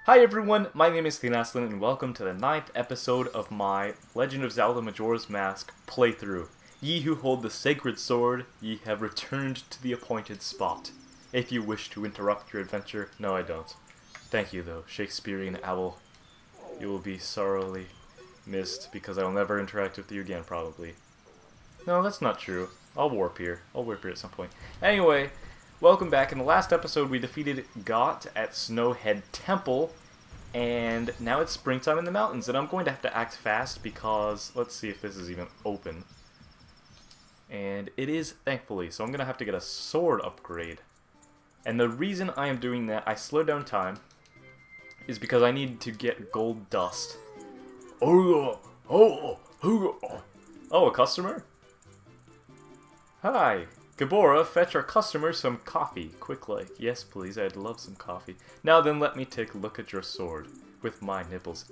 Hi everyone, my name is Thane and welcome to the 9th episode of my Legend of Zelda Majora's Mask playthrough. Ye who hold the sacred sword, ye have returned to the appointed spot. If you wish to interrupt your adventure, no I don't. Thank you though, Shakespearean owl. You will be sorrowfully missed because I will never interact with you again probably. No, that's not true. I'll warp here. I'll warp here at some point. Anyway, welcome back. In the last episode we defeated Got at Snowhead Temple. And now it's springtime in the mountains, and I'm going to have to act fast because, let's see if this is even open. And it is, thankfully, so I'm going to have to get a sword upgrade. And the reason I am doing that, I slowed down time, is because I need to get gold dust. Oh, a customer? Hi. Gabora, fetch our customer some coffee. Quick like. Yes, please, I'd love some coffee. Now then, let me take a look at your sword. With my nipples.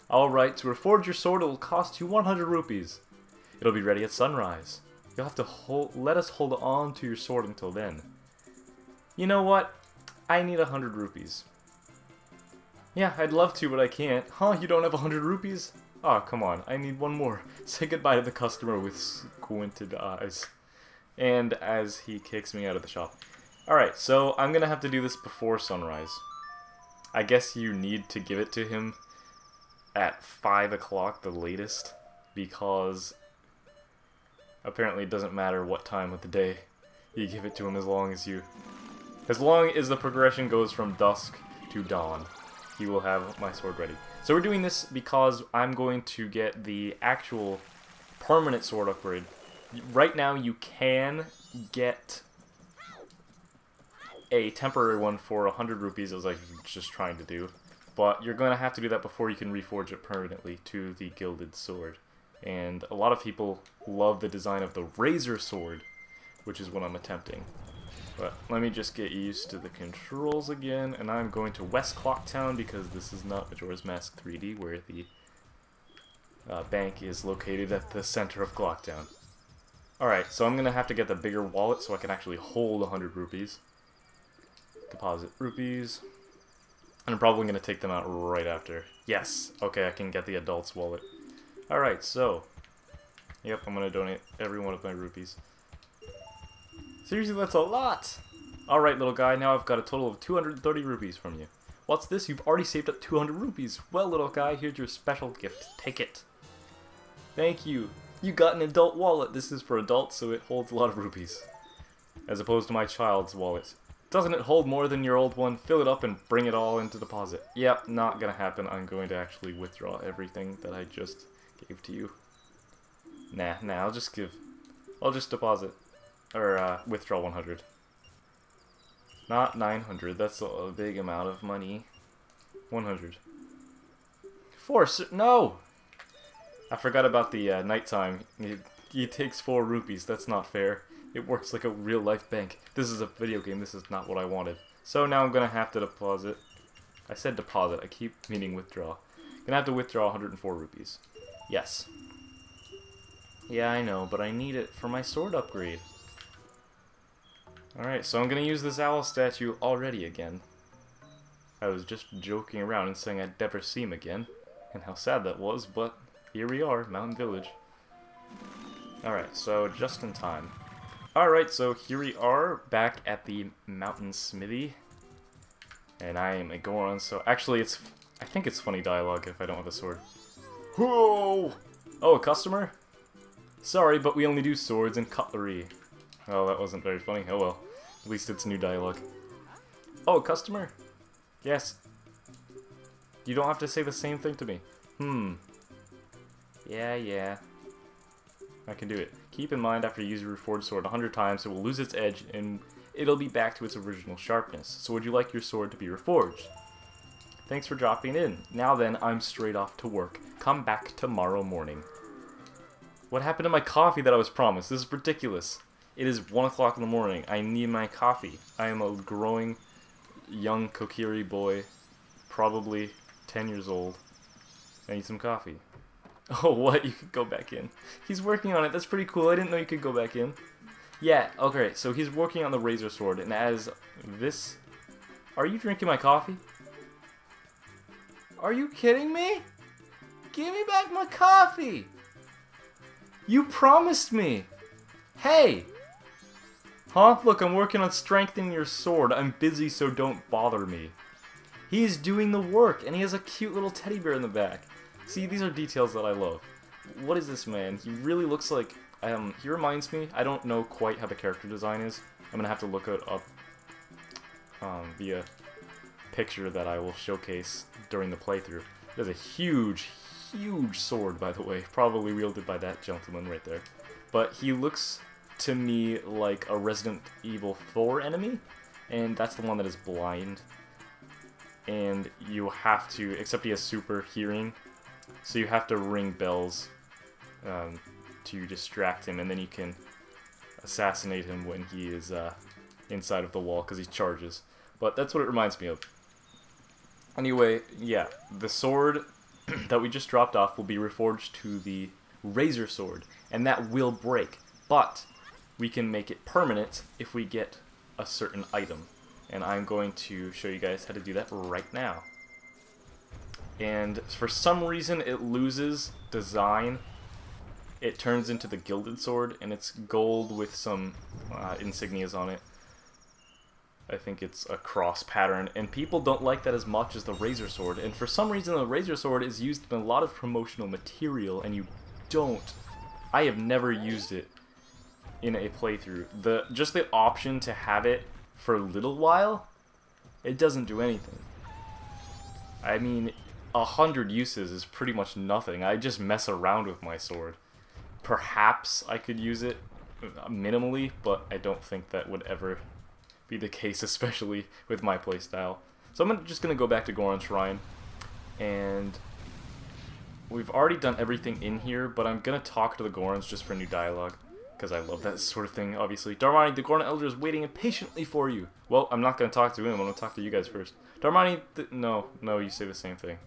Alright, to reforge your sword, it will cost you 100 rupees. It'll be ready at sunrise. You'll have to let us hold on to your sword until then. You know what? I need 100 rupees. Yeah, I'd love to, but I can't. Huh, you don't have 100 rupees? Oh, come on, I need one more. Say goodbye to the customer with squinted eyes. And as he kicks me out of the shop. Alright, so I'm gonna have to do this before sunrise. I guess you need to give it to him at 5 o'clock the latest, because apparently it doesn't matter what time of the day you give it to him as long as the progression goes from dusk to dawn, he will have my sword ready. So we're doing this because I'm going to get the actual permanent sword upgrade. Right now you can get a temporary one for 100 rupees, as I was just trying to do. But you're going to have to do that before you can reforge it permanently to the gilded sword. And a lot of people love the design of the razor sword, which is what I'm attempting. But let me just get used to the controls again, and I'm going to West Clocktown because this is not Majora's Mask 3D, where the bank is located at the center of Clocktown. Alright, so I'm going to have to get the bigger wallet so I can actually hold 100 rupees. Deposit rupees. And I'm probably going to take them out right after. Yes! Okay, I can get the adult's wallet. Alright, so. Yep, I'm going to donate every one of my rupees. Seriously, that's a lot! Alright, little guy, now I've got a total of 230 rupees from you. What's this? You've already saved up 200 rupees. Well, little guy, here's your special gift. Take it. Thank you. You got an adult wallet. This is for adults, so it holds a lot of rupees. As opposed to my child's wallet. Doesn't it hold more than your old one? Fill it up and bring it all into deposit. Yep, not gonna happen. I'm going to actually withdraw everything that I just gave to you. Nah, I'll just deposit. Or, withdraw 100. Not 900, that's a big amount of money. 100. No! I forgot about the nighttime. It takes 4 rupees. That's not fair. It works like a real-life bank. This is a video game. This is not what I wanted. So now I'm going to have to deposit. I said deposit. I keep meaning withdraw. Gonna have to withdraw 104 rupees. Yes. Yeah, I know, but I need it for my sword upgrade. Alright, so I'm going to use this owl statue already again. I was just joking around and saying I'd never see him again. And how sad that was, but here we are, Mountain Village. Alright, so just in time. Alright, so here we are, back at the Mountain Smithy. And I am a Goron, so actually I think it's funny dialogue if I don't have a sword. Whoa! Oh, a customer? Sorry, but we only do swords and cutlery. Oh, that wasn't very funny. Oh well. At least it's new dialogue. Oh, a customer? Yes. You don't have to say the same thing to me. Yeah. I can do it. Keep in mind, after you use your reforged sword 100 times, it will lose its edge and it'll be back to its original sharpness. So would you like your sword to be reforged? Thanks for dropping in. Now then, I'm straight off to work. Come back tomorrow morning. What happened to my coffee that I was promised? This is ridiculous. It is 1 o'clock in the morning. I need my coffee. I am a growing, young Kokiri boy, probably 10 years old. I need some coffee. Oh, what? You could go back in. He's working on it. That's pretty cool. I didn't know you could go back in. Yeah, okay, so he's working on the razor sword, and as this... Are you drinking my coffee? Are you kidding me? Give me back my coffee! You promised me! Hey! Huh? Look, I'm working on strengthening your sword. I'm busy, so don't bother me. He's doing the work, and he has a cute little teddy bear in the back. See, these are details that I love. What is this man? He really looks like... he reminds me... I don't know quite how the character design is. I'm gonna have to look it up via picture that I will showcase during the playthrough. He has a huge, huge sword, by the way. Probably wielded by that gentleman right there. But he looks to me like a Resident Evil 4 enemy, and that's the one that is blind. And you have to, except he has super hearing, so you have to ring bells to distract him, and then you can assassinate him when he is inside of the wall, because he charges. But that's what it reminds me of. Anyway, yeah, the sword that we just dropped off will be reforged to the Razor Sword, and that will break, but we can make it permanent if we get a certain item. And I'm going to show you guys how to do that right now. And for some reason it loses design. It turns into the Gilded Sword, and it's gold with some insignias on it. I think it's a cross pattern, and people don't like that as much as the Razor Sword. And for some reason the Razor Sword is used in a lot of promotional material, and you don't. I have never used it in a playthrough. Just the option to have it for a little while, it doesn't do anything. I mean, 100 uses is pretty much nothing. I just mess around with my sword. Perhaps I could use it minimally, but I don't think that would ever be the case, especially with my playstyle. So I'm just going to go back to Goron Shrine, and we've already done everything in here, but I'm going to talk to the Gorons just for new dialogue, because I love that sort of thing, obviously. Darmani, the Goron Elder is waiting impatiently for you. Well, I'm not going to talk to him, I'm going to talk to you guys first. Darmani, no, you say the same thing.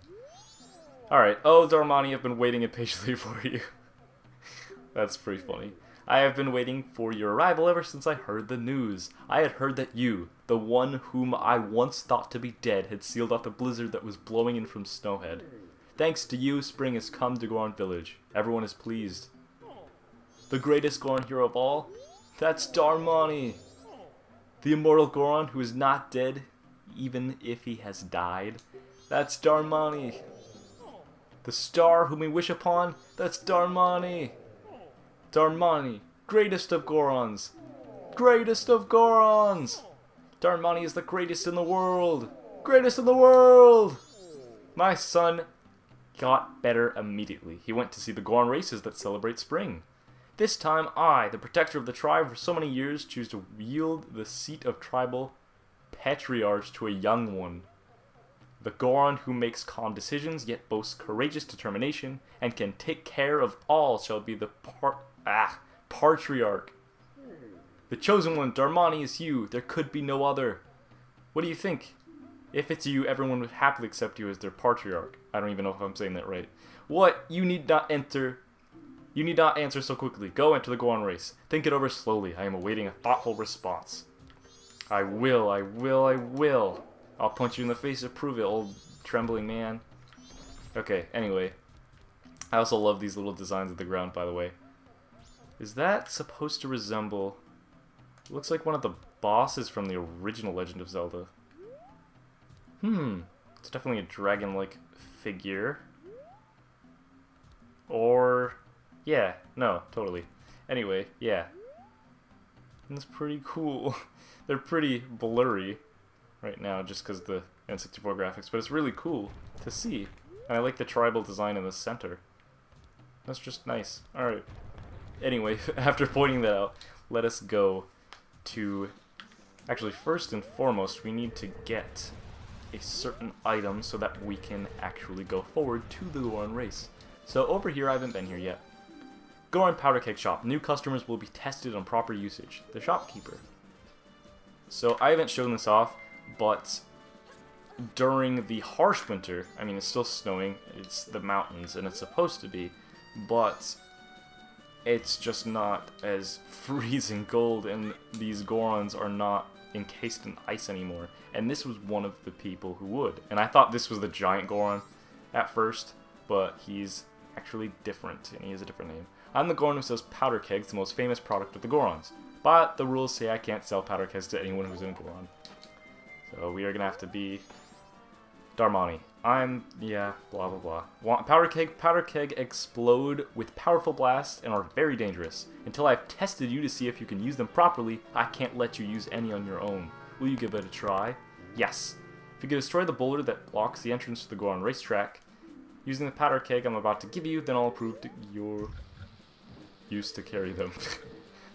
Alright, oh Darmani, I've been waiting impatiently for you. That's pretty funny. I have been waiting for your arrival ever since I heard the news. I had heard that you, the one whom I once thought to be dead, had sealed off the blizzard that was blowing in from Snowhead. Thanks to you, spring has come to Goron Village. Everyone is pleased. The greatest Goron hero of all? That's Darmani! The immortal Goron who is not dead, even if he has died? That's Darmani! The star whom we wish upon? That's Darmani! Darmani, greatest of Gorons! Greatest of Gorons! Darmani is the greatest in the world! Greatest in the world! My son got better immediately. He went to see the Goron races that celebrate spring. This time I, the protector of the tribe for so many years, choose to wield the seat of tribal patriarch to a young one. The Goron who makes calm decisions, yet boasts courageous determination, and can take care of all shall be the patriarch. The chosen one, Darmani, is you. There could be no other. What do you think? If it's you, everyone would happily accept you as their patriarch. I don't even know if I'm saying that right. What? You need not enter. You need not answer so quickly. Go enter the Goron Race. Think it over slowly. I am awaiting a thoughtful response. I will. I'll punch you in the face to prove it, old trembling man. Okay, anyway. I also love these little designs of the ground, by the way. Is that supposed to resemble... Looks like one of the bosses from the original Legend of Zelda. It's definitely a dragon-like figure. Or... yeah, no, totally. Anyway, yeah. It's pretty cool. They're pretty blurry right now just because the N64 graphics, but it's really cool to see. And I like the tribal design in the center. That's just nice. Alright. Anyway, after pointing that out, let us go to... Actually, first and foremost, we need to get a certain item so that we can actually go forward to the Goron Race. So over here, I haven't been here yet. Goron Powder Cake Shop. New customers will be tested on proper usage. The shopkeeper. So I haven't shown this off, but during the harsh winter, I mean, it's still snowing, it's the mountains, and it's supposed to be, but it's just not as freezing cold, and these Gorons are not encased in ice anymore. And this was one of the people who would. And I thought this was the giant Goron, at first, but he's actually different, and he has a different name. I'm the Goron who sells powder kegs, the most famous product of the Gorons. But the rules say I can't sell powder kegs to anyone who's in a Goron. So we are going to have to be Darmani. Yeah, blah blah blah. Powder keg explode with powerful blasts and are very dangerous. Until I've tested you to see if you can use them properly, I can't let you use any on your own. Will you give it a try? Yes. If you can destroy the boulder that blocks the entrance to the Goron racetrack, using the powder keg I'm about to give you, then I'll prove that you're used to carry them.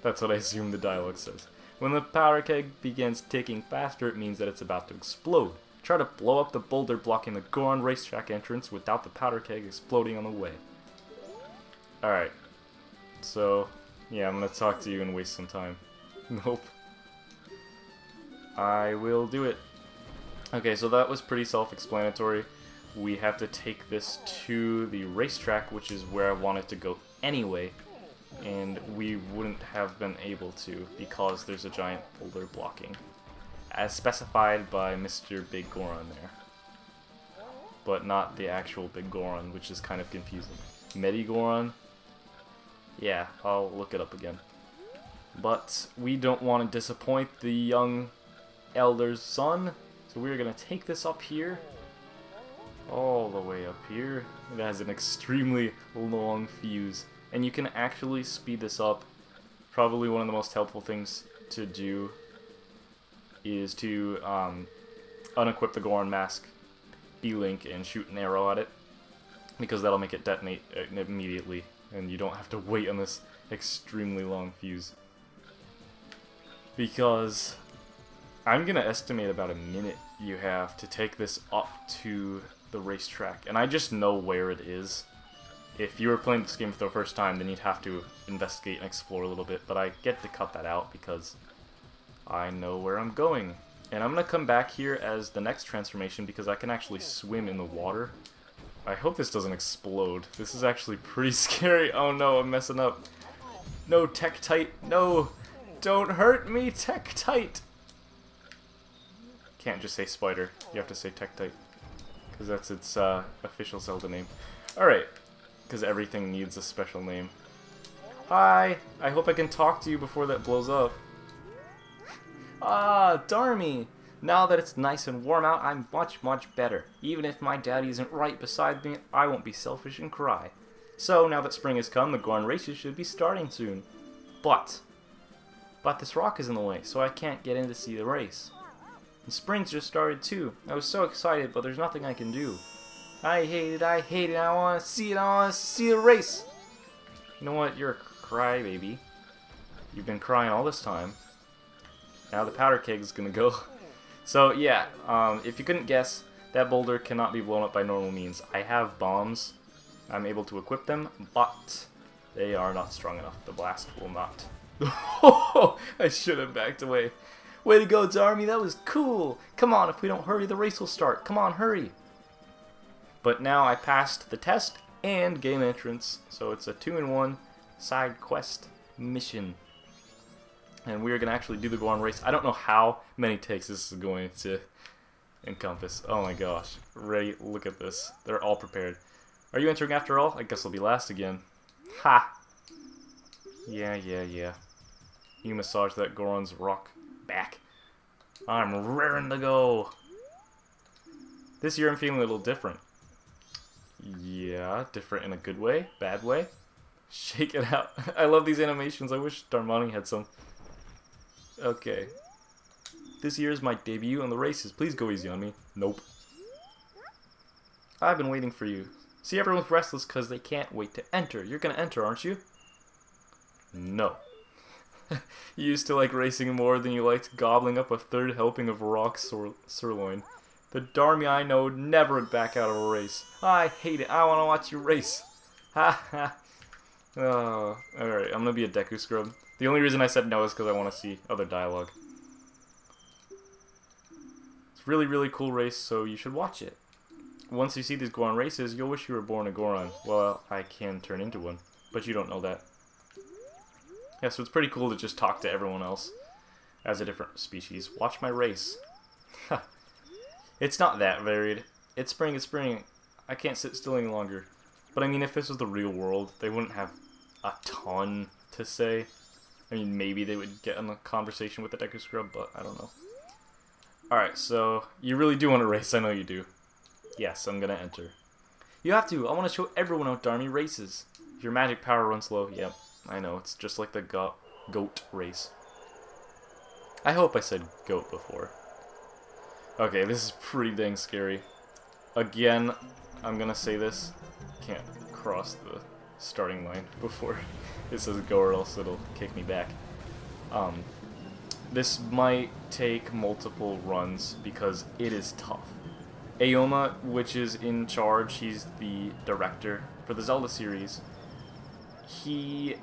That's what I assume the dialogue says. When the powder keg begins ticking faster, it means that it's about to explode. Try to blow up the boulder blocking the Goron racetrack entrance without the powder keg exploding on the way. Alright. So, yeah, I'm gonna talk to you and waste some time. Nope. I will do it. Okay, so that was pretty self-explanatory. We have to take this to the racetrack, which is where I wanted to go anyway. And we wouldn't have been able to because there's a giant boulder blocking, as specified by Mr. Big Goron there. But not the actual Big Goron, which is kind of confusing. Goron? Yeah, I'll look it up again. But we don't want to disappoint the young elder's son, so we're going to take this up here. All the way up here. It has an extremely long fuse. And you can actually speed this up. Probably one of the most helpful things to do is to unequip the Goron mask, B-Link, and shoot an arrow at it. Because that'll make it detonate immediately. And you don't have to wait on this extremely long fuse. Because I'm going to estimate about a minute you have to take this up to the racetrack. And I just know where it is. If you were playing this game for the first time, then you'd have to investigate and explore a little bit, but I get to cut that out because I know where I'm going. And I'm going to come back here as the next transformation because I can actually swim in the water. I hope this doesn't explode. This is actually pretty scary. Oh no, I'm messing up. No, Tektite. No, don't hurt me, Tektite. Can't just say spider. You have to say Tektite because that's its official Zelda name. Alright. Because everything needs a special name. Hi! I hope I can talk to you before that blows up. Ah, Darmy! Now that it's nice and warm out, I'm much, much better. Even if my daddy isn't right beside me, I won't be selfish and cry. So, now that spring has come, the Goron races should be starting soon. But this rock is in the way, so I can't get in to see the race. And spring's just started too. I was so excited, but there's nothing I can do. I hate it, I want to see the race! You know what, you're a crybaby. You've been crying all this time. Now the powder keg's gonna go. So yeah, if you couldn't guess, that boulder cannot be blown up by normal means. I have bombs, I'm able to equip them, but they are not strong enough. The blast will not. I should have backed away. Way to go, Darmy, that was cool! Come on, if we don't hurry, the race will start. Come on, hurry! But now I passed the test and game entrance, so it's a 2-in-1 side quest mission. And we're going to actually do the Goron race. I don't know how many takes this is going to encompass. Oh my gosh. Ready? Look at this. They're all prepared. Are you entering after all? I guess I'll be last again. Ha! Yeah. You massage that Goron's rock back. I'm raring to go. This year I'm feeling a little different. Yeah, different in a good way, bad way. Shake it out. I love these animations. I wish Darmani had some. Okay. This year is my debut on the races. Please go easy on me. Nope. I've been waiting for you. See, everyone's restless because they can't wait to enter. You're gonna enter, aren't you? No. You used to like racing more than you liked gobbling up a third helping of raw sirloin. The Darmy I know would never back out of a race. I hate it. I want to watch you race. Ha ha. Oh, alright. I'm going to be a Deku Scrub. The only reason I said no is because I want to see other dialogue. It's a really, really cool race, so you should watch it. Once you see these Goron races, you'll wish you were born a Goron. Well, I can turn into one, but you don't know that. Yeah, so it's pretty cool to just talk to everyone else as a different species. Watch my race. It's not that varied. It's spring, I can't sit still any longer. But I mean, if this was the real world, they wouldn't have a ton to say. I mean, maybe they would get in a conversation with the Deku Scrub, but I don't know. Alright, so you really do want to race, I know you do. Yes, I'm gonna enter. You have to, I want to show everyone how Darmani races. If your magic power runs low, yep, I know, it's just like the goat race. I hope I said goat before. Okay, this is pretty dang scary. Again, I'm gonna say this. Can't cross the starting line before it says go or else it'll kick me back. This might take multiple runs because it is tough. Aoma, which is in charge, he's the director for the Zelda series, he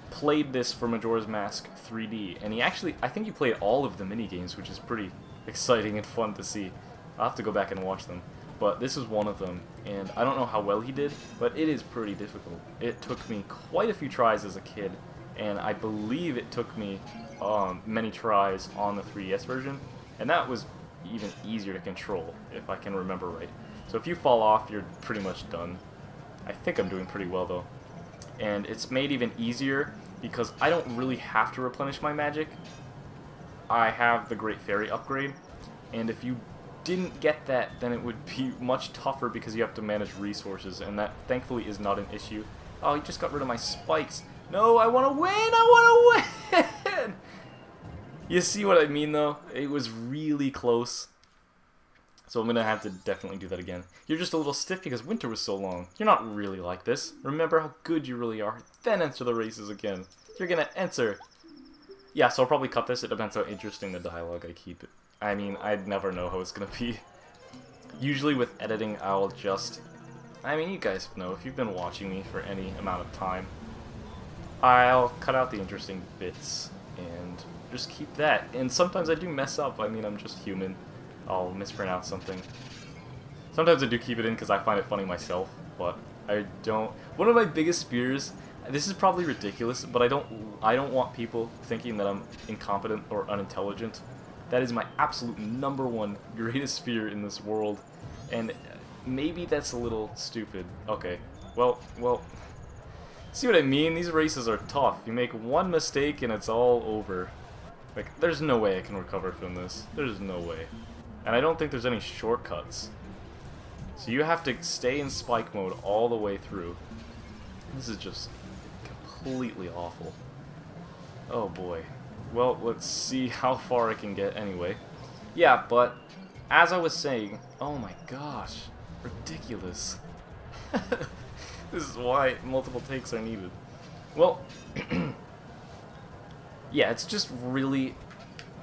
played this for Majora's Mask 3D, and he actually, I think he played all of the minigames, which is pretty exciting and fun to see. I'll have to go back and watch them, but this is one of them, and I don't know how well he did, but it is pretty difficult. It took me quite a few tries as a kid, and I believe it took me many tries on the 3DS version, and that was even easier to control, if I can remember right. So if you fall off, you're pretty much done. I think I'm doing pretty well, though. And it's made even easier because I don't really have to replenish my magic. I have the Great Fairy upgrade, and if you didn't get that, then it would be much tougher because you have to manage resources, and that thankfully is not an issue. Oh, he just got rid of my spikes. No, I want to win! I want to win! You see what I mean, though? It was really close. So I'm going to have to definitely do that again. You're just a little stiff because winter was so long. You're not really like this. Remember how good you really are. Then enter the races again. You're going to enter. Yeah, so I'll probably cut this. It depends how interesting the dialogue I keep it. I mean, I'd never know how it's going to be. Usually with editing, I'll just... I mean, you guys know, if you've been watching me for any amount of time, I'll cut out the interesting bits and just keep that. And sometimes I do mess up. I mean, I'm just human. I'll mispronounce something. Sometimes I do keep it in because I find it funny myself, but I don't... One of my biggest fears, this is probably ridiculous, but I don't want people thinking that I'm incompetent or unintelligent. That is my absolute #1 greatest fear in this world, and maybe that's a little stupid. Okay, well, see what I mean? These races are tough. You make one mistake and it's all over. Like, there's no way I can recover from this. There's no way. And I don't think there's any shortcuts. So you have to stay in spike mode all the way through. This is just completely awful. Oh boy. Well, let's see how far I can get anyway. Yeah, but as I was saying, oh my gosh, ridiculous. This is why multiple takes are needed. Well, yeah, it's just really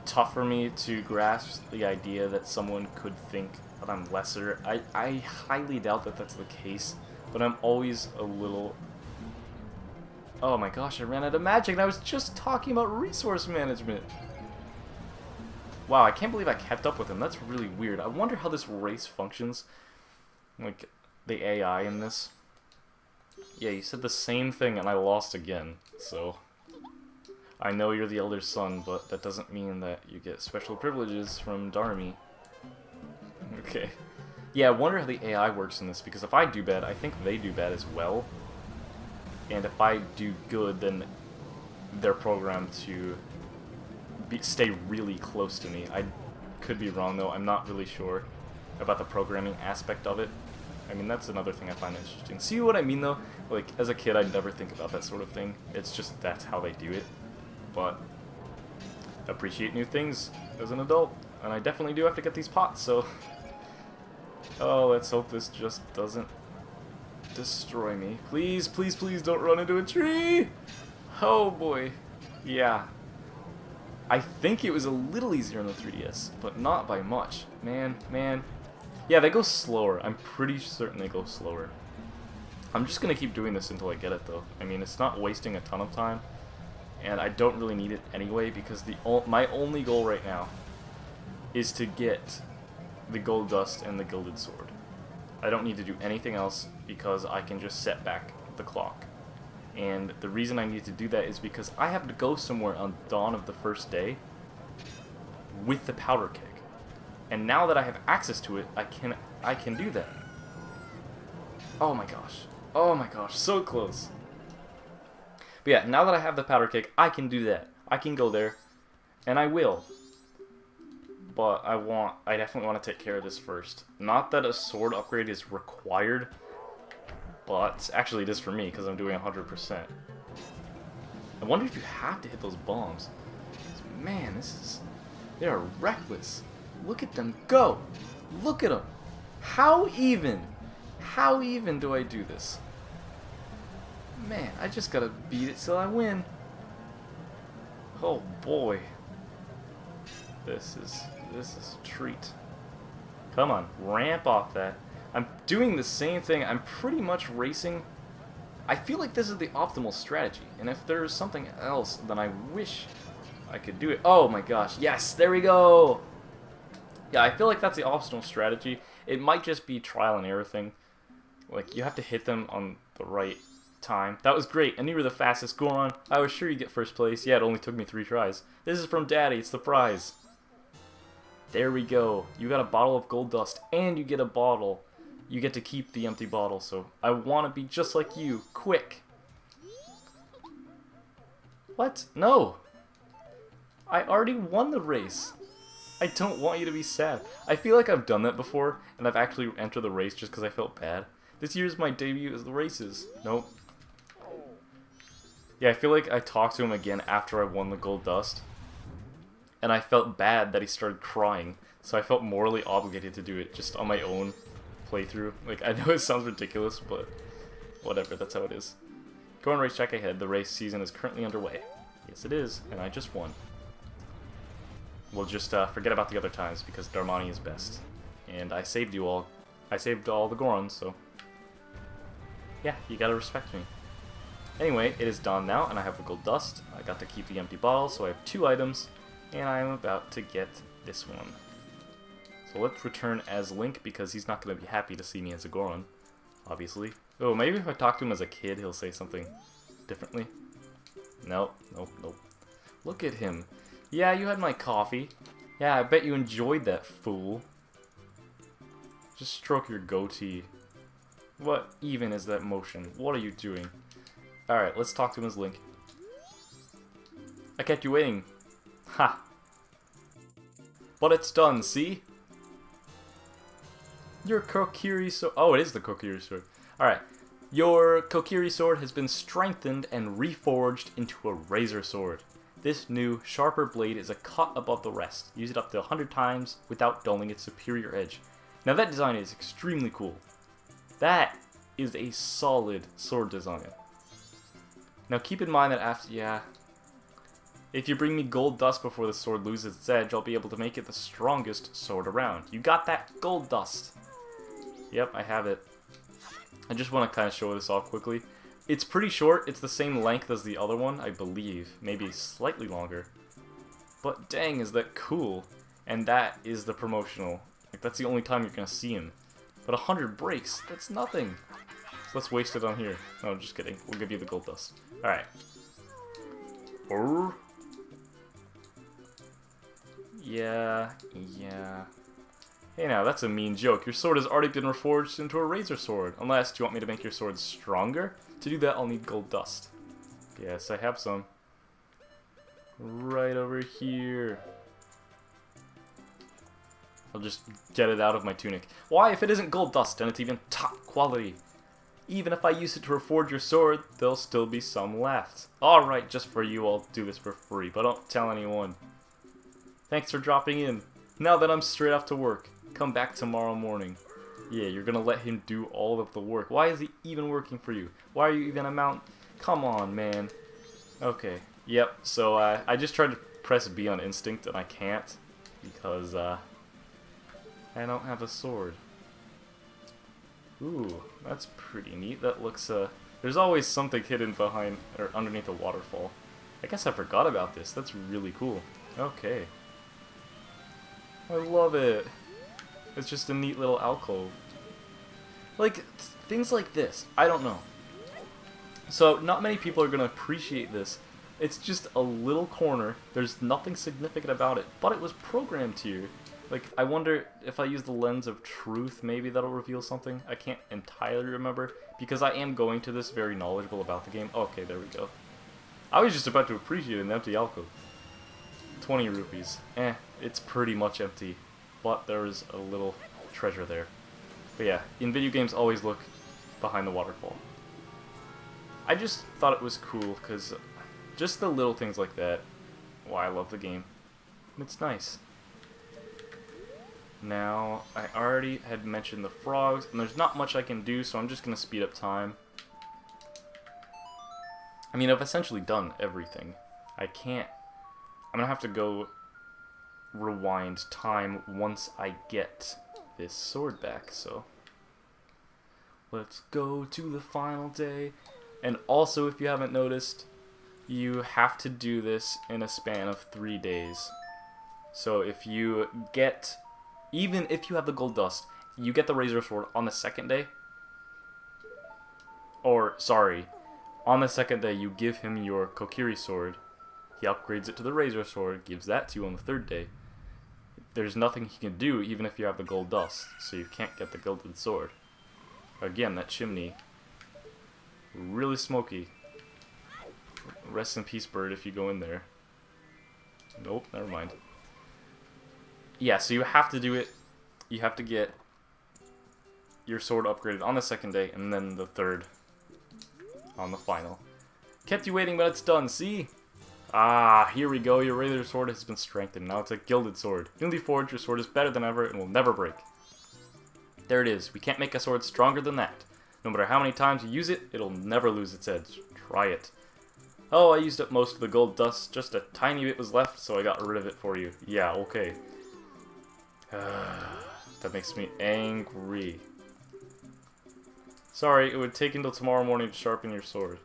tough for me to grasp the idea that someone could think that I'm lesser. I highly doubt that that's the case, but I'm always a little... Oh my gosh, I ran out of magic and I was just talking about resource management. Wow, I can't believe I kept up with him. That's really weird. I wonder how this race functions. Like, the AI in this. Yeah, you said the same thing and I lost again, so... I know you're the elder son, but that doesn't mean that you get special privileges from Darmani. Okay. Yeah, I wonder how the AI works in this, because if I do bad, I think they do bad as well. And if I do good, then they're programmed to stay really close to me. I could be wrong, though. I'm not really sure about the programming aspect of it. I mean, that's another thing I find interesting. See what I mean, though? Like, as a kid, I'd never think about that sort of thing. It's just that's how they do it. But appreciate new things as an adult, and I definitely do have to get these pots, so oh, let's hope this just doesn't destroy me. Please, please, please don't run into a tree. Oh boy. Yeah, I think it was a little easier on the 3DS, but not by much. Man, yeah, they go slower. I'm pretty certain they go slower. I'm just gonna keep doing this until I get it, though. I mean, it's not wasting a ton of time. And I don't really need it anyway, because my only goal right now is to get the gold dust and the gilded sword. I don't need to do anything else because I can just set back the clock. And the reason I need to do that is because I have to go somewhere on dawn of the first day with the powder keg. And now that I have access to it, I can do that. Oh my gosh. Oh my gosh, so close. But yeah, now that I have the powder keg, I can do that. I can go there, and I will. But I definitely want to take care of this first. Not that a sword upgrade is required, but actually it is for me because I'm doing 100%. I wonder if you have to hit those bombs. Man, they are reckless. Look at them go. Look at them. How even do I do this? Man, I just gotta beat it till I win. Oh boy. This is a treat. Come on, ramp off that. I'm doing the same thing. I'm pretty much racing. I feel like this is the optimal strategy. And if there's something else, then I wish I could do it. Oh my gosh, yes, there we go. Yeah, I feel like that's the optimal strategy. It might just be trial and error thing. Like, you have to hit them on the right time. That was great. And you were the fastest. Goron, I was sure you'd get first place. Yeah, it only took me 3 tries. This is from Daddy. It's the prize. There we go. You got a bottle of gold dust, and you get a bottle. You get to keep the empty bottle, so I want to be just like you. Quick. What? No. I already won the race. I don't want you to be sad. I feel like I've done that before, and I've actually entered the race just because I felt bad. This year's my debut as the races. Nope. Yeah, I feel like I talked to him again after I won the gold dust. And I felt bad that he started crying, so I felt morally obligated to do it just on my own playthrough. Like, I know it sounds ridiculous, but whatever, that's how it is. Goron Race, check ahead. The race season is currently underway. Yes, it is, and I just won. We'll just forget about the other times, because Darmani is best. And I saved you all. I saved all the Gorons, so yeah, you gotta respect me. Anyway, it is done now, and I have the gold dust. I got to keep the empty bottle, so I have 2 items. And I am about to get this one. So let's return as Link, because he's not going to be happy to see me as a Goron, obviously. Oh, maybe if I talk to him as a kid, he'll say something differently. Nope, nope, nope. Look at him. Yeah, you had my coffee. Yeah, I bet you enjoyed that, fool. Just stroke your goatee. What even is that motion? What are you doing? Alright, let's talk to him as Link. I kept you waiting. Ha! But it's done, see? Your Kokiri sword... Oh, it is the Kokiri sword. Alright. Your Kokiri sword has been strengthened and reforged into a razor sword. This new, sharper blade is a cut above the rest. Use it up to 100 times without dulling its superior edge. Now that design is extremely cool. That is a solid sword design. Now keep in mind that after... Yeah... If you bring me gold dust before the sword loses its edge, I'll be able to make it the strongest sword around. You got that gold dust. Yep, I have it. I just want to kind of show this off quickly. It's pretty short. It's the same length as the other one, I believe. Maybe slightly longer. But dang, is that cool. And that is the promotional. Like, that's the only time you're going to see him. But 100 breaks, that's nothing. So let's waste it on here. No, just kidding. We'll give you the gold dust. Alright. Yeah. Hey now, that's a mean joke. Your sword has already been reforged into a razor sword. Unless, do you want me to make your sword stronger? To do that, I'll need gold dust. Yes, I have some. Right over here. I'll just get it out of my tunic. Why? If it isn't gold dust, and it's even top quality. Even if I use it to reforge your sword, there'll still be some left. Alright, just for you, I'll do this for free, but don't tell anyone. Thanks for dropping in. Now that I'm straight off to work, come back tomorrow morning. Yeah, you're gonna let him do all of the work. Why is he even working for you? Why are you even a mount? Come on, man. Okay, yep, so I just tried to press B on instinct and I can't because I don't have a sword. Ooh, that's pretty neat. That looks, there's always something hidden behind, or underneath a waterfall. I guess I forgot about this. That's really cool. Okay. I love it. It's just a neat little alcove. Like, things like this. I don't know. So, not many people are going to appreciate this. It's just a little corner. There's nothing significant about it. But it was programmed here. Like, I wonder if I use the lens of truth, maybe that'll reveal something. I can't entirely remember, because I am going to this very knowledgeable about the game. Okay, there we go. I was just about to appreciate an empty alcove. 20 rupees. It's pretty much empty, but there's a little treasure there. But yeah, in video games, always look behind the waterfall. I just thought it was cool, because just the little things like that, why I love the game. It's nice. Now, I already had mentioned the frogs, and there's not much I can do, so I'm just going to speed up time. I mean, I've essentially done everything. I'm going to have to go rewind time once I get this sword back, so. Let's go to the final day. And also, if you haven't noticed, you have to do this in a span of 3 days. So if you get, even if you have the gold dust, you get the razor sword on the second day. Or, sorry, on the second day you give him your Kokiri sword. He upgrades it to the razor sword, gives that to you on the third day. There's nothing he can do even if you have the gold dust, so you can't get the gilded sword. Again, that chimney, really smoky. Rest in peace, bird, if you go in there. Nope, never mind. Yeah, so you have to do it. You have to get your sword upgraded on the second day, and then the third on the final. Kept you waiting, but it's done, see? Ah, here we go. Your razor sword has been strengthened. Now it's a gilded sword. Newly forged, your sword is better than ever and will never break. There it is. We can't make a sword stronger than that. No matter how many times you use it, it'll never lose its edge. Try it. Oh, I used up most of the gold dust. Just a tiny bit was left, so I got rid of it for you. Yeah, okay. That makes me angry. Sorry, it would take until tomorrow morning to sharpen your sword.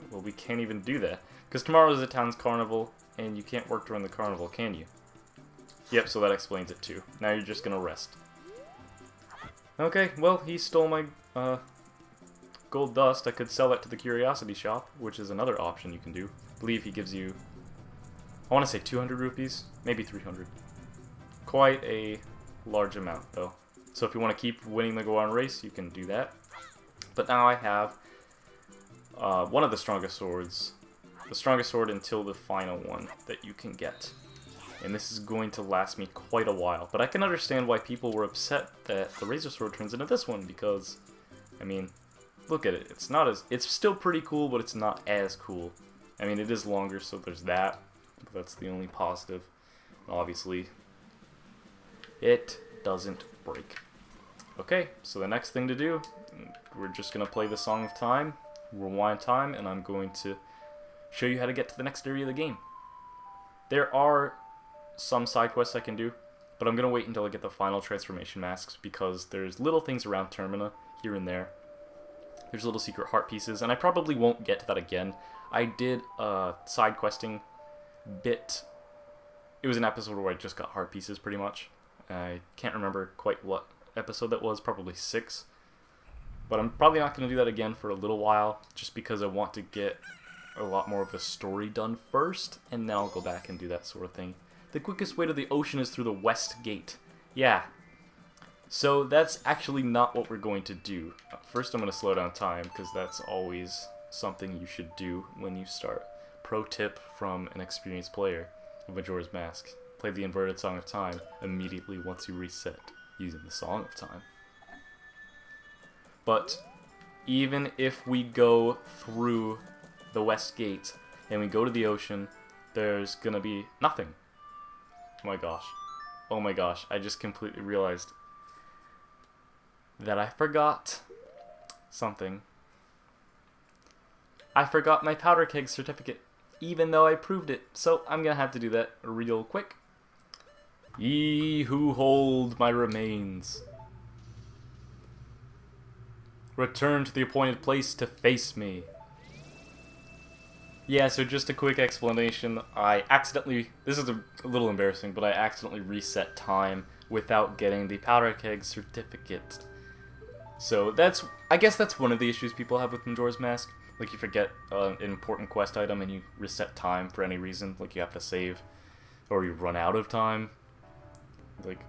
Well, we can't even do that. Because tomorrow is the town's carnival, and you can't work during the carnival, can you? Yep, so that explains it too. Now you're just gonna rest. Okay, well, he stole my gold dust. I could sell that to the curiosity shop, which is another option you can do. I believe he gives you, I want to say 200 rupees, maybe 300. Quite a large amount, though. So if you want to keep winning the Goron Race, you can do that. But now I have one of the strongest swords. The strongest sword until the final one that you can get. And this is going to last me quite a while. But I can understand why people were upset that the razor sword turns into this one, because, I mean, look at it. It's not as, it's still pretty cool, but it's not as cool. I mean, it is longer, so there's that. But that's the only positive. Obviously, it doesn't break. Okay, so the next thing to do, we're just going to play the Song of Time, rewind time, and I'm going to show you how to get to the next area of the game. There are some side quests I can do, but I'm going to wait until I get the final transformation masks, because there's little things around Termina, here and there. There's little secret heart pieces, and I probably won't get to that again. I did a side questing bit. It was an episode where I just got heart pieces, pretty much. I can't remember quite what episode that was, probably 6. But I'm probably not going to do that again for a little while, just because I want to get a lot more of the story done first, and then I'll go back and do that sort of thing. The quickest way to the ocean is through the west gate. Yeah. So that's actually not what we're going to do. First I'm going to slow down time, because that's always something you should do when you start. Pro tip from an experienced player of Majora's Mask. Play the inverted Song of Time immediately once you reset using the Song of Time. But even if we go through the west gate and we go to the ocean, there's gonna be nothing. Oh my gosh. Oh my gosh, I just completely realized that I forgot something. I forgot my powder keg certificate, even though I proved it. So I'm gonna have to do that real quick. Ye who hold my remains, return to the appointed place to face me. Yeah, so just a quick explanation. I accidentally, this is a little embarrassing, but I accidentally reset time without getting the powder keg certificate. So that's, I guess that's one of the issues people have with Majora's Mask. Like, you forget an important quest item and you reset time for any reason, like you have to save, or you run out of time. Like,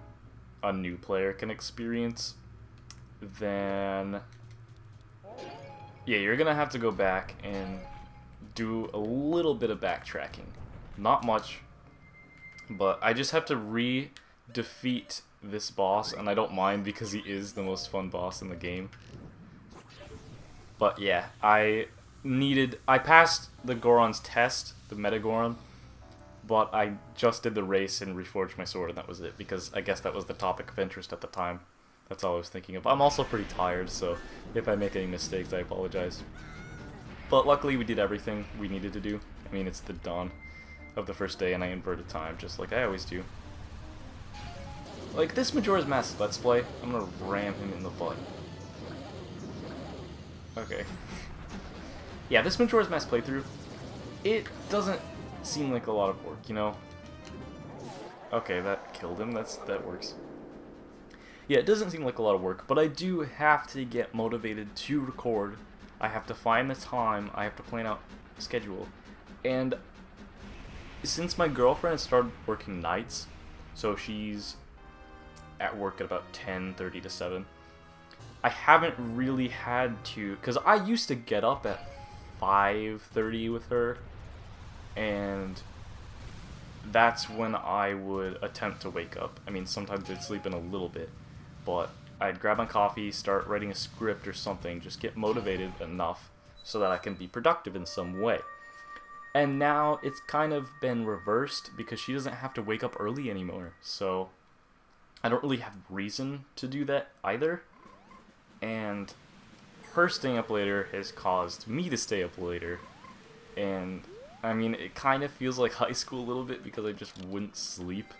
a new player can experience, then yeah, you're gonna have to go back and do a little bit of backtracking. Not much, but I just have to re-defeat this boss, and I don't mind because he is the most fun boss in the game. But yeah, I passed the Goron's test, the Meta Goron, but I just did the race and reforged my sword, and that was it, because I guess that was the topic of interest at the time. That's all I was thinking of. I'm also pretty tired, so if I make any mistakes, I apologize. But luckily, we did everything we needed to do. I mean, it's the dawn of the first day, and I inverted time, just like I always do. Like, this Majora's Mask Let's Play, I'm gonna ram him in the butt. Okay. Yeah, this Majora's Mask playthrough, it doesn't seem like a lot of work, you know? Okay, that killed him. That works. Yeah, it doesn't seem like a lot of work, but I do have to get motivated to record. I have to find the time. I have to plan out a schedule. And since my girlfriend has started working nights, so she's at work at about 10:30 to 7, I haven't really had to, because I used to get up at 5:30 with her, and that's when I would attempt to wake up. I mean, sometimes I'd sleep in a little bit, but I'd grab my coffee, start writing a script or something, just get motivated enough so that I can be productive in some way. And now it's kind of been reversed because she doesn't have to wake up early anymore, so I don't really have reason to do that either. And her staying up later has caused me to stay up later, and I mean, it kind of feels like high school a little bit because I just wouldn't sleep,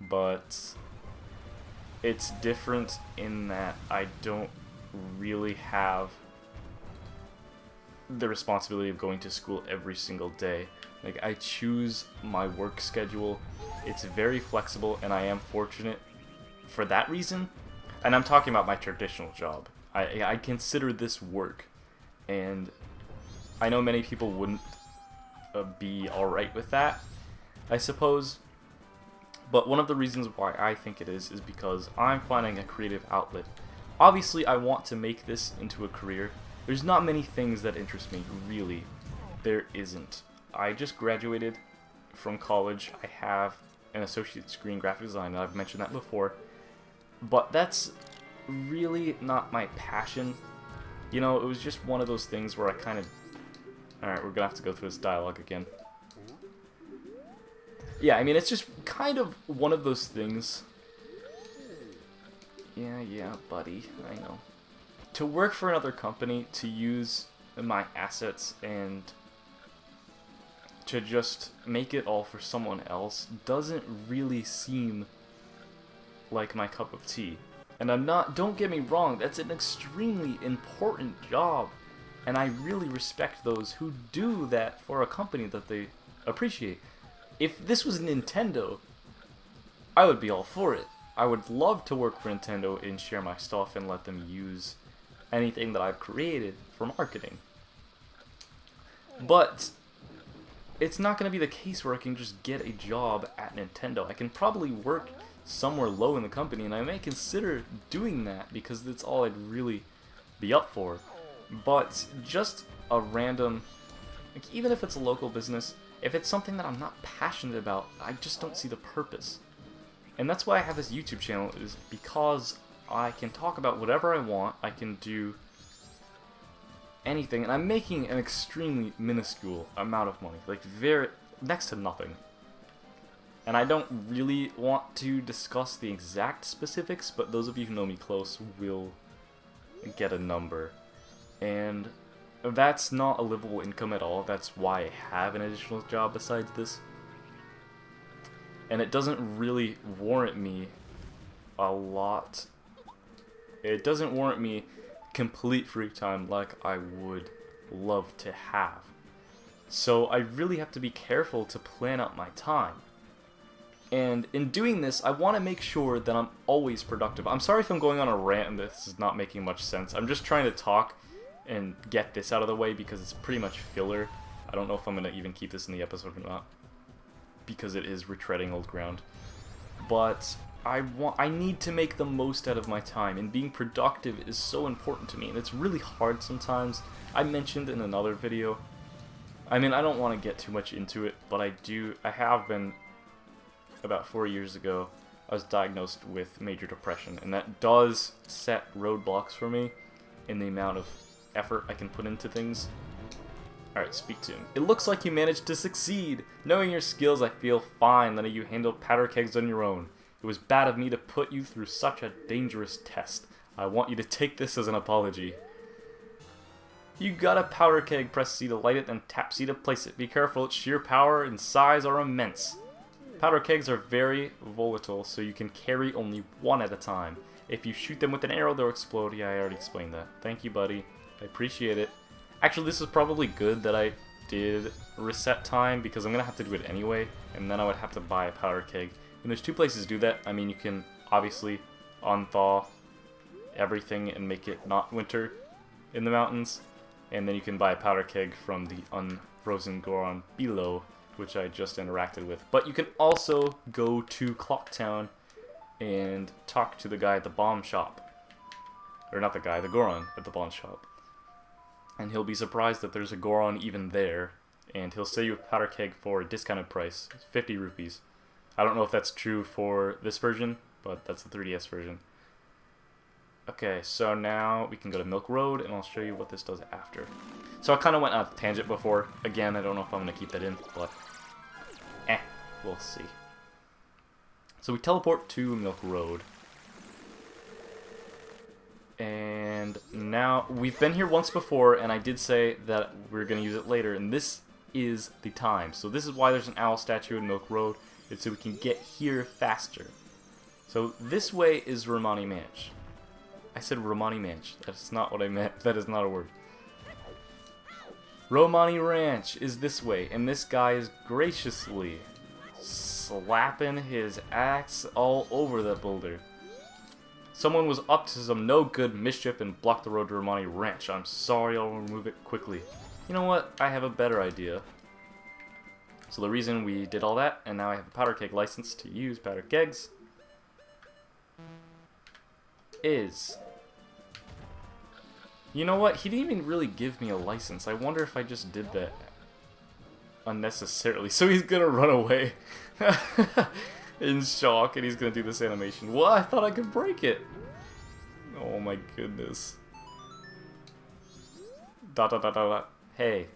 but it's different in that I don't really have the responsibility of going to school every single day. Like, I choose my work schedule. It's very flexible, and I am fortunate for that reason. And I'm talking about my traditional job. I consider this work, and I know many people wouldn't be alright with that, I suppose. But one of the reasons why I think it is because I'm finding a creative outlet. Obviously, I want to make this into a career. There's not many things that interest me, really. There isn't. I just graduated from college. I have an associate's degree in graphic design, and I've mentioned that before. But that's really not my passion. You know, it was just one of those things where I kind of... Alright, we're gonna have to go through this dialogue again. Yeah, I mean, it's just kind of one of those things. Yeah, buddy, I know. To work for another company, to use my assets, and to just make it all for someone else doesn't really seem like my cup of tea. And don't get me wrong, that's an extremely important job, and I really respect those who do that for a company that they appreciate. If this was Nintendo, I would be all for it. I would love to work for Nintendo and share my stuff and let them use anything that I've created for marketing. But it's not going to be the case where I can just get a job at Nintendo. I can probably work somewhere low in the company, and I may consider doing that because that's all I'd really be up for. But just a random, like, even if it's a local business, if it's something that I'm not passionate about, I just don't see the purpose. And that's why I have this YouTube channel, is because I can talk about whatever I want, I can do anything, and I'm making an extremely minuscule amount of money, like next to nothing. And I don't really want to discuss the exact specifics, but those of you who know me close will get a number. And that's not a livable income at all. That's why I have an additional job besides this. And it doesn't really warrant me a lot. It doesn't warrant me complete free time like I would love to have. So I really have to be careful to plan out my time. And in doing this, I want to make sure that I'm always productive. I'm sorry if I'm going on a rant and this is not making much sense. I'm just trying to talk and get this out of the way because it's pretty much filler. I don't know if I'm going to even keep this in the episode or not, because it is retreading old ground. But I need to make the most out of my time, and being productive is so important to me, and it's really hard sometimes. I mentioned in another video, I mean, I don't want to get too much into it, but I have been, about 4 years ago, I was diagnosed with major depression, and that does set roadblocks for me in the amount of effort I can put into things. Alright, speak to him. It looks like you managed to succeed. Knowing your skills, I feel fine letting you handle powder kegs on your own. It was bad of me to put you through such a dangerous test. I want you to take this as an apology. You got a powder keg, press C to light it, then tap C to place it. Be careful, its sheer power and size are immense. Powder kegs are very volatile, so you can carry only one at a time. If you shoot them with an arrow, they'll explode. Yeah, I already explained that. Thank you, buddy. I appreciate it. Actually, this is probably good that I did reset time, because I'm going to have to do it anyway, and then I would have to buy a powder keg. And there's two places to do that. I mean, you can obviously unthaw everything and make it not winter in the mountains, and then you can buy a powder keg from the unfrozen Goron below, which I just interacted with. But you can also go to Clocktown and talk to the guy at the bomb shop. Or not the guy, the Goron at the bomb shop. And he'll be surprised that there's a Goron even there, and he'll sell you a powder keg for a discounted price, 50 rupees. I don't know if that's true for this version, but that's the 3DS version. Okay, so now we can go to Milk Road, and I'll show you what this does after. So I kind of went on a tangent before. Again, I don't know if I'm going to keep that in, but we'll see. So we teleport to Milk Road. And now, we've been here once before, and I did say that we're going to use it later, and this is the time. So this is why there's an owl statue in Milk Road. It's so we can get here faster. So this way is Romani Ranch. I said Romani Ranch. That's not what I meant. That is not a word. Romani Ranch is this way, and this guy is graciously slapping his axe all over that boulder. Someone was up to some no good mischief and blocked the road to Romani Ranch. I'm sorry, I'll remove it quickly. You know what? I have a better idea. So the reason we did all that, and now I have a powder keg license to use powder kegs, is... You know what? He didn't even really give me a license. I wonder if I just did that unnecessarily. So he's gonna run away in shock, and he's gonna do this animation. What? I thought I could break it. Oh my goodness. Dot dot dot dot dot. Hey,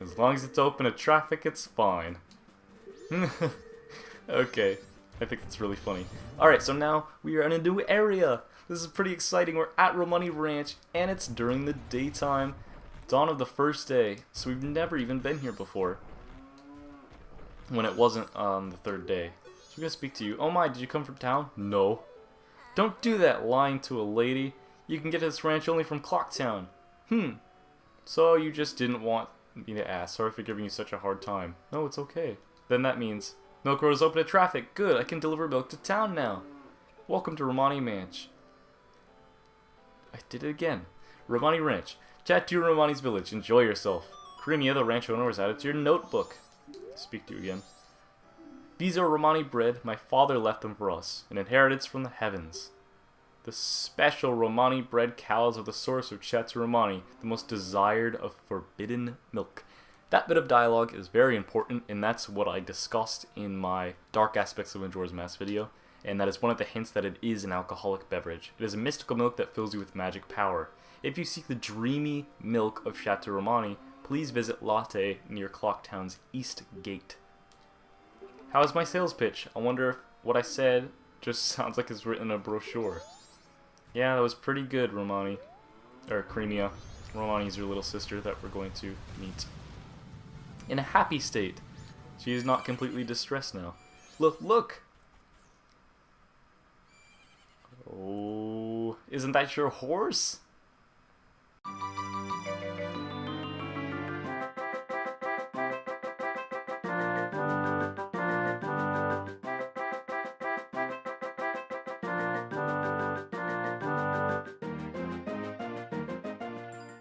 as long as it's open to traffic, it's fine. Okay, I think that's really funny. Alright, so now we are in a new area. This is pretty exciting. We're at Romani Ranch, and it's during the daytime. Dawn of the first day, so we've never even been here before. When it wasn't on the third day. So we're gonna speak to you. Oh my, did you come from town? No. Don't do that, lying to a lady. You can get to this ranch only from Clocktown. So you just didn't want me to ask. Sorry for giving you such a hard time. No, it's okay. Then that means Milk Road is open to traffic. Good, I can deliver milk to town now. Welcome to Romani Ranch. I did it again. Romani Ranch. Chat to Romani's village. Enjoy yourself. Crimea, the ranch owner, was added to your notebook. Speak to you again. These are Romani bread. My father left them for us. An inheritance from the heavens. The special Romani bread cows are the source of Chat's Romani, the most desired of forbidden milk. That bit of dialogue is very important, and that's what I discussed in my Dark Aspects of Majora's Mask video, and that is one of the hints that it is an alcoholic beverage. It is a mystical milk that fills you with magic power. If you seek the dreamy milk of Chateau Romani, please visit Latte near Clocktown's East Gate. How is my sales pitch? I wonder if what I said just sounds like it's written in a brochure. Yeah, that was pretty good, Romani. Or Crimea. Romani's your little sister that we're going to meet. In a happy state. She is not completely distressed now. Look, look! Oh, isn't that your horse?